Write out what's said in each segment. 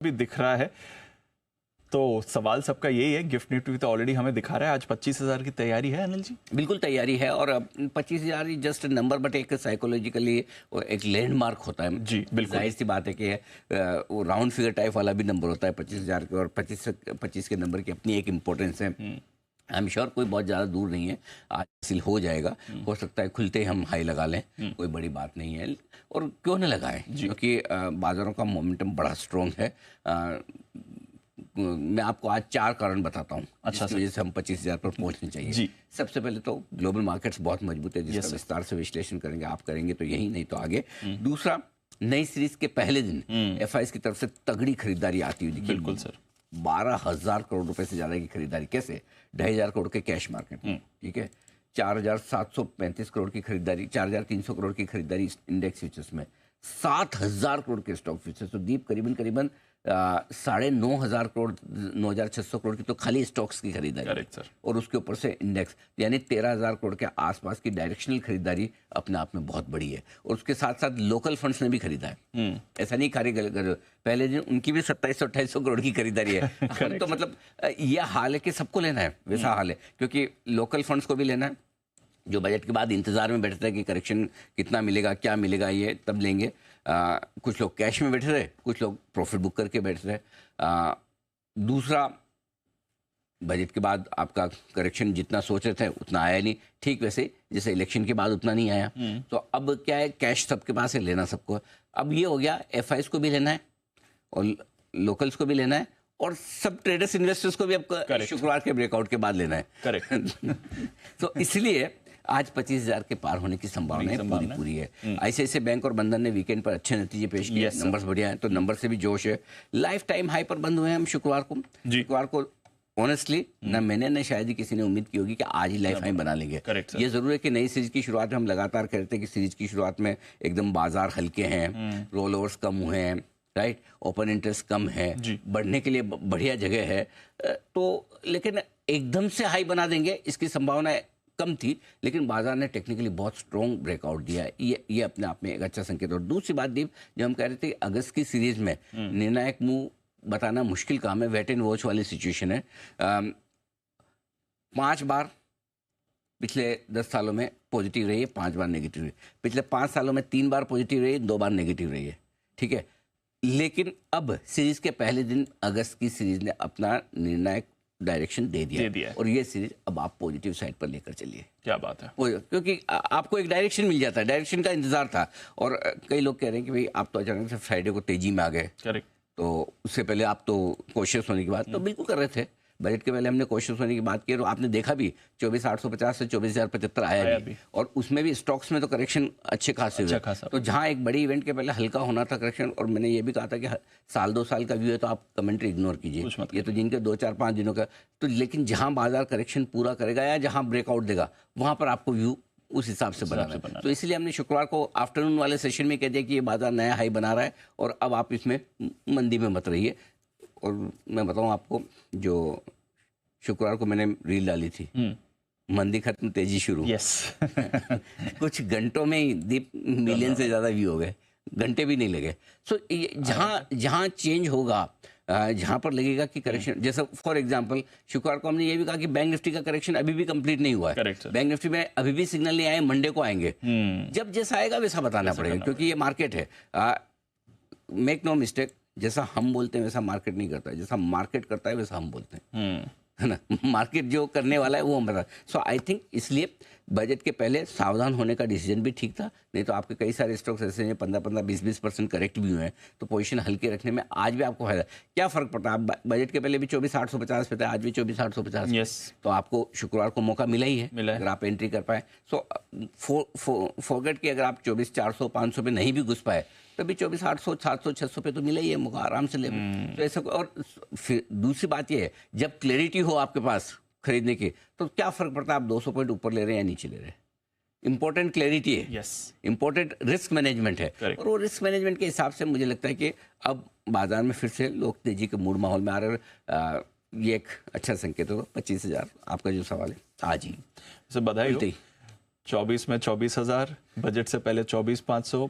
भी दिख रहा है। तो सवाल सबका यही है, गिफ्ट निफ्टी तो ऑलरेडी हमें दिखा रहा है, आज 25,000 की तैयारी है अनिल जी? बिल्कुल तैयारी है। और 25,000 जस्ट नंबर, बट एक साइकोलॉजिकली एक लैंडमार्क होता है जी बिल्कुल। जाहिर सी बात है कि वो राउंड फिगर टाइप वाला भी नंबर होता है 25,000 के, और 25 के नंबर की अपनी एक इम्पोर्टेंस है। आई एम श्योर कोई बहुत ज़्यादा दूर नहीं है, आज हासिल हो जाएगा। हो सकता है खुलते ही हम हाई लगा लें, कोई बड़ी बात नहीं है। और क्यों न लगाएं, क्योंकि बाज़ारों का मोमेंटम बड़ा स्ट्रॉन्ग है। मैं आपको आज 4 कारण बताता हूँ जिसकी वजह से हम 25,000 पर पहुंचने चाहिए जी। सबसे पहले तो ग्लोबल मार्केट्स बहुत मजबूत है, जिसका विस्तार से विश्लेषण करेंगे, आप करेंगे तो यही, नहीं तो आगे। दूसरा, नई सीरीज के पहले दिन एफआईएस की तरफ से तगड़ी खरीदारी आती हुई दिखी। बिल्कुल सर, 12,000 करोड़ रुपए से ज्यादा की खरीदारी। कैसे? 2,500 करोड़ के कैश मार्केट में, ठीक है, 4,735 करोड़ की खरीदारी, 4,300 करोड़ की खरीदारी इंडेक्स फ्यूचर्स में, 7,000 करोड़ के स्टॉक फ्यूचर्स। तो दीप करीबन 9,500 करोड़, 9,600 करोड़ की तो खाली स्टॉक्स की खरीदारी, और उसके ऊपर से इंडेक्स, यानी 13,000 करोड़ के आसपास की डायरेक्शनल खरीदारी अपने आप में बहुत बड़ी है। और उसके साथ साथ लोकल फंड्स ने भी खरीदा है, ऐसा नहीं खाली पहले दिन उनकी भी 2700-2800 करोड़ की खरीदारी है। तो मतलब यह हाल है कि सबको लेना है, वैसा हाल है, क्योंकि लोकल फंड्स को भी लेना है, जो बजट के बाद इंतजार में बैठते हैं कि करेक्शन कितना मिलेगा, क्या मिलेगा, ये तब लेंगे। कुछ लोग कैश में बैठे रहे, कुछ लोग प्रॉफिट बुक करके बैठ रहे। दूसरा, बजट के बाद आपका करेक्शन जितना सोच रहे थे उतना आया नहीं, ठीक वैसे जैसे इलेक्शन के बाद उतना नहीं आया। तो अब क्या है, कैश सबके पास है, लेना सबको। अब ये हो गया, एफआईएस को भी लेना है और लोकल्स को भी लेना है, और सब ट्रेडर्स इन्वेस्टर्स को भी अब शुक्रवार के ब्रेकआउट के बाद लेना है। करेक्ट। तो इसलिए आज 25,000 के पार होने की संभावना पूरी है। आईसीआईसीआई बैंक और बंधन ने वीकेंड पर अच्छे नतीजे पेश किए, नंबर्स बढ़िया हैं, तो नंबर से भी जोश है। लाइफ टाइम हाई पर बंद हुए हैं हम शुक्रवार को ऑनेस्टली ना मैंने न शायद ही किसी ने उम्मीद की होगी कि आज ही लाइफ हाई बना लेंगे। ये जरूर है कि नई सीरीज की शुरुआत में हम लगातार कहते हैं कि सीरीज की शुरुआत में एकदम बाजार हल्के हैं, रोल ओवर्स कम हुए हैं, राइट, ओपन इंटरेस्ट कम है, बढ़ने के लिए बढ़िया जगह है। तो लेकिन एकदम से हाई बना देंगे इसकी संभावना कम थी, लेकिन बाजार ने टेक्निकली बहुत स्ट्रॉन्ग ब्रेकआउट दिया है, ये अपने आप में एक अच्छा संकेत। और दूसरी बात दीप, जो हम कह रहे थे अगस्त की सीरीज में निर्णायक मूव बताना मुश्किल काम है, वेट एंड वॉच वाली सिचुएशन है। 5 बार पिछले 10 सालों में पॉजिटिव रही है, 5 बार नेगेटिव रही है। पिछले 5 सालों में 3 बार पॉजिटिव रही है, 2 बार नेगेटिव रही है, ठीक है। लेकिन अब सीरीज के पहले दिन अगस्त की सीरीज ने अपना निर्णायक डायरेक्शन दे दिया, और ये सीरीज अब आप पॉजिटिव साइड पर लेकर चलिए। क्या बात है, क्योंकि आपको एक डायरेक्शन मिल जाता है, डायरेक्शन का इंतजार था। और कई लोग कह रहे हैं कि भाई आप तो अचानक से फ्राइडे को तेजी में आ गए, करेक्ट, तो उससे पहले आप तो कॉशियस होने की बात तो बिल्कुल कर रहे थे। बजट के पहले हमने कॉशियस होने की बात की, तो आपने देखा भी 24,850 से 24,075 आया भी, और उसमें भी स्टॉक्स में तो करेक्शन अच्छे खासे हुए। तो जहां एक बड़ी इवेंट के पहले हल्का होना था करेक्शन, और मैंने ये भी कहा था कि साल 2 साल का व्यू है तो आप कमेंट्री इग्नोर कीजिए, ये तो जिनके 2-4-5 दिनों का। तो लेकिन जहां बाजार करेक्शन पूरा करेगा या जहां ब्रेकआउट देगा, वहां पर आपको व्यू उस हिसाब से बनाना है। तो इसलिए हमने शुक्रवार को आफ्टरनून वाले सेशन में कह दिया कि ये बाजार नया हाई बना रहा है, और अब आप इसमें मंदी में मत रहिए। और मैं बताऊं आपको, जो शुक्रवार को मैंने रील डाली थी, मंदी खत्म तेजी शुरू, कुछ घंटों में ही दीप मिलियन से ज्यादा व्यू हो गए, घंटे भी नहीं लगे। सो जहां चेंज होगा, जहां पर लगेगा कि करेक्शन, जैसे फॉर एग्जांपल शुक्रवार को हमने ये भी कहा कि बैंक निफ्टी का करेक्शन अभी भी कंप्लीट नहीं हुआ है, बैंक निफ्टी में अभी भी सिग्नल नहीं आए, मंडे को आएंगे। जब जैसा आएगा वैसा बताना पड़ेगा, क्योंकि ये मार्केट है। मेक नो मिस्टेक, जैसा हम बोलते हैं वैसा मार्केट नहीं करता है, जैसा मार्केट करता है वैसा हम बोलते हैं, है ना। मार्केट जो करने वाला है वो हम बता। सो आई थिंक इसलिए बजट के पहले सावधान होने का डिसीजन भी ठीक था, नहीं तो आपके कई सारे स्टॉक्स ऐसे हैं 15-15, 20-20% करेक्ट भी हुए हैं, तो पोजीशन हल्के रखने में आज भी आपको फायदा। क्या फर्क पड़ता है, आप बजट के पहले भी 24,850 पे थे, आज भी 24,850, तो आपको शुक्रवार को मौका मिला ही है, अगर आप एंट्री कर पाए। सो फॉरगेट कि अगर आप 24,400-500 पे नहीं भी घुस पाए, तभी 24,800, 700, 600 पे तो मिला ही है मौका, आराम से ले। तो ऐसा। और फिर दूसरी बात ये है, जब क्लैरिटी हो आपके पास खरीदने की, तो क्या फर्क पड़ता है आप 200 पॉइंट ऊपर ले रहे हैं या नीचे ले रहे हैं। इंपॉर्टेंट क्लैरिटी है, इंपॉर्टेंट रिस्क मैनेजमेंट है। और वो रिस्क मैनेजमेंट के हिसाब से मुझे लगता है कि अब बाजार में फिर से लोग तेजी के मूड माहौल में आ रहे हैं। ये एक अच्छा संकेत होगा। 25,000 आपका जो सवाल है आज ही, बधाई हो। 24 में 24,000, बजट से पहले 24,500,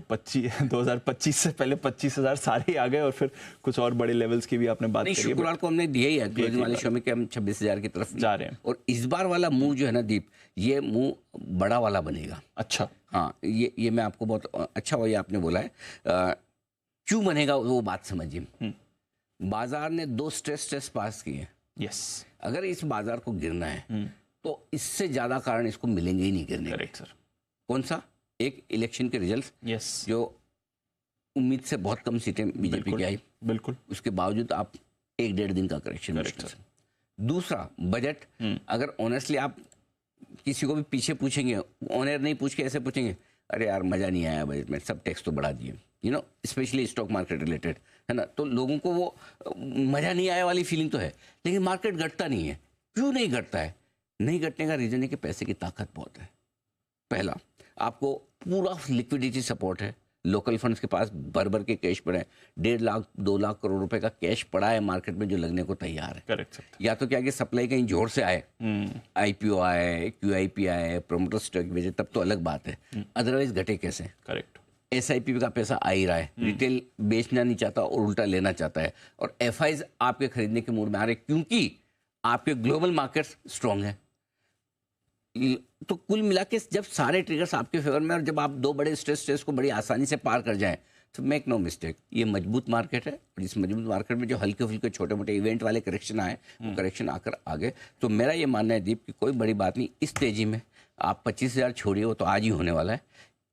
2025 से पहले 25,000 सारे ही आ गए, और फिर कुछ और बड़े लेवल्स की भी आपने बात नहीं, करी है। शुक्रवार को हमने दिया ही है क्लोजिंग वाले शो में कि हम 26,000 की तरफ जा रहे हैं। और इस बार वाला मूव जो है ना दीप, ये मूव बड़ा वाला बनेगा। अच्छा, हाँ, ये मैं आपको बहुत अच्छा हुआ ये आपने बोला है। क्यों बनेगा वो बात समझिए। बाजार ने 2 स्ट्रेस टेस्ट पास किए। यस, अगर इस बाजार को गिरना है तो इससे ज्यादा कारण इसको मिलेंगे ही नहीं गिरने के। Correct sir. कौन सा? एक इलेक्शन के रिजल्ट, यस, जो उम्मीद से बहुत कम सीटें बीजेपी की आई, बिल्कुल। उसके बावजूद आप 1-1.5 दिन का करेक्शन। दूसरा, बजट। अगर ऑनेस्टली आप किसी को भी पीछे पूछेंगे, ऑनर नहीं पूछ के ऐसे पूछेंगे, अरे यार मजा नहीं आया बजट में, सब टैक्स तो बढ़ा दिए, स्पेशली स्टॉक मार्केट रिलेटेड, है ना, तो लोगों को वो मजा नहीं आया वाली फीलिंग तो है। लेकिन मार्केट घटता नहीं है। क्यों नहीं घटता है? नहीं घटने का रीजन है कि पैसे की ताकत बहुत है। पहला, आपको पूरा लिक्विडिटी सपोर्ट है। लोकल फंड्स के पास भर भर के कैश पड़े हैं। 1.5 लाख 2 लाख करोड़ रुपए का कैश पड़ा है मार्केट में, जो लगने को तैयार है। करेक्ट। या तो क्या कि सप्लाई कहीं जोर से आए, आईपीओ आए, क्यूआईपी आए, प्रोमोटर स्टॉक भेजे, तब तो अलग बात है। अदरवाइज घटे कैसे? करेक्ट। एसआईपी का पैसा आ ही रहा है, रिटेल बेचना नहीं चाहता और उल्टा लेना चाहता है, और एफआईज आपके खरीदने के मूड में आ रहे क्योंकि आपके ग्लोबल मार्केट्स स्ट्रांग है। तो कुल मिला के जब सारे ट्रिगर्स आपके फेवर में, और जब आप 2 बड़े स्ट्रेस टेस्ट को बड़ी आसानी से पार कर जाएं, तो मेक नो मिस्टेक, ये मजबूत मार्केट है। और इस मजबूत मार्केट में जो हल्के फुल्के छोटे मोटे इवेंट वाले करेक्शन आए, वो करेक्शन आकर आगे। तो मेरा ये मानना है दीप कि कोई बड़ी बात नहीं, इस तेजी में आप 25,000 छोड़िए, वो तो आज ही होने वाला है।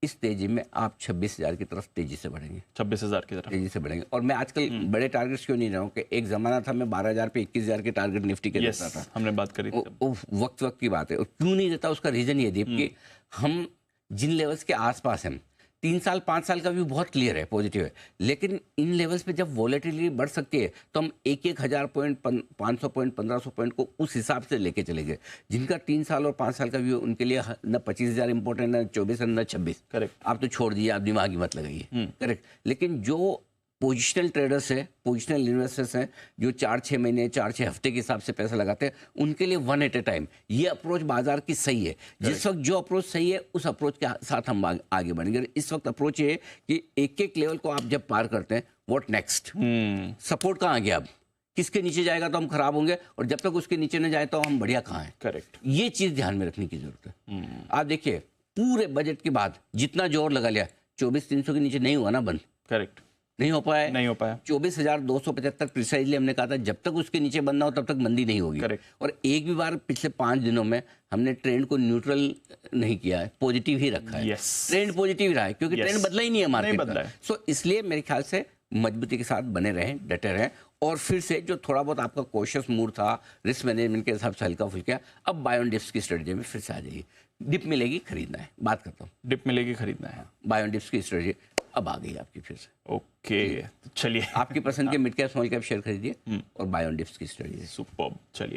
इस तेजी में आप 26,000 की तरफ तेजी से बढ़ेंगे, 26,000 की तरफ तेजी से बढ़ेंगे। और मैं आजकल बड़े टारगेट्स क्यों नहीं रहा हूँ कि एक जमाना था मैं 12,000 पे 21,000 के टारगेट निफ्टी के देता था। हमने बात करी थी। वक्त की बात है। और क्यों नहीं देता, उसका रीजन ये दीप कि हम जिन लेवल्स के आसपास हैं, 3 साल 5 साल का व्यू बहुत क्लियर है, पॉजिटिव है, लेकिन इन लेवल्स पे जब वॉलेटिलिटी बढ़ सकती है तो हम 1,000 पॉइंट, 500 पॉइंट, 1,500 पॉइंट को उस हिसाब से लेके चलेंगे। जिनका 3 साल और 5 साल का व्यू, उनके लिए न 25,000 इंपॉर्टेंट, न 24 न 26। करेक्ट। आप तो छोड़ दीजिए, आप दिमाग ही मत लगाइए। करेक्ट। लेकिन जो पोजिशनल ट्रेडर्स है, पोजिशनल इन्वेस्टर्स हैं, जो 4-6 महीने 4-6 हफ्ते के हिसाब से पैसा लगाते हैं, उनके लिए 1 एट ए टाइम ये अप्रोच बाजार की सही है। जिस वक्त जो अप्रोच सही है, उस अप्रोच के साथ हम आगे बढ़ेंगे। इस वक्त अप्रोच ये है कि एक लेवल को आप जब पार करते हैं, व्हाट नेक्स्ट, सपोर्ट कहाँ गया, अब किसके नीचे जाएगा तो हम खराब होंगे, और जब तक उसके नीचे न जाए तो हम बढ़िया कहाँ हैं। करेक्ट। ये चीज ध्यान में रखने की जरूरत है। आप देखिए, पूरे बजट के बाद जितना जोर लगा लिया, 24,300 के नीचे नहीं हुआ ना बंद। करेक्ट। नहीं हो पाया। 24,275 प्रिसाइजली हमने कहा था, जब तक उसके नीचे बंद ना हो तब तक मंदी नहीं होगी। Correct. और एक भी बार पिछले 5 दिनों में हमने ट्रेंड को न्यूट्रल नहीं किया है, पॉजिटिव ही रखा है। Yes. ट्रेंड पॉजिटिव रहा है क्योंकि ट्रेंड बदला ही नहीं है मार्केट बदला है। सो इसलिए मेरे ख्याल से मजबूती के साथ बने रहें, डटे रहें, और फिर से जो थोड़ा बहुत आपका कॉशियस मूड था रिस्क मैनेजमेंट के हिसाब से हल्का फुल्का, अब बाय ऑन डिप्स की स्ट्रेटजी में फिर से आ जाइए। डिप मिलेगी, खरीदना है, बात करता हूँ। डिप मिलेगी, खरीदना है। बाय ऑन डिप्स की स्ट्रेटजी अब आ गई आपकी फिर से। ओके, चलिए। आपकी पसंद के mid cap small cap share खरीदिए और बाय ऑन डिप्स की स्ट्रेटजी। सुपर्ब, चलिए।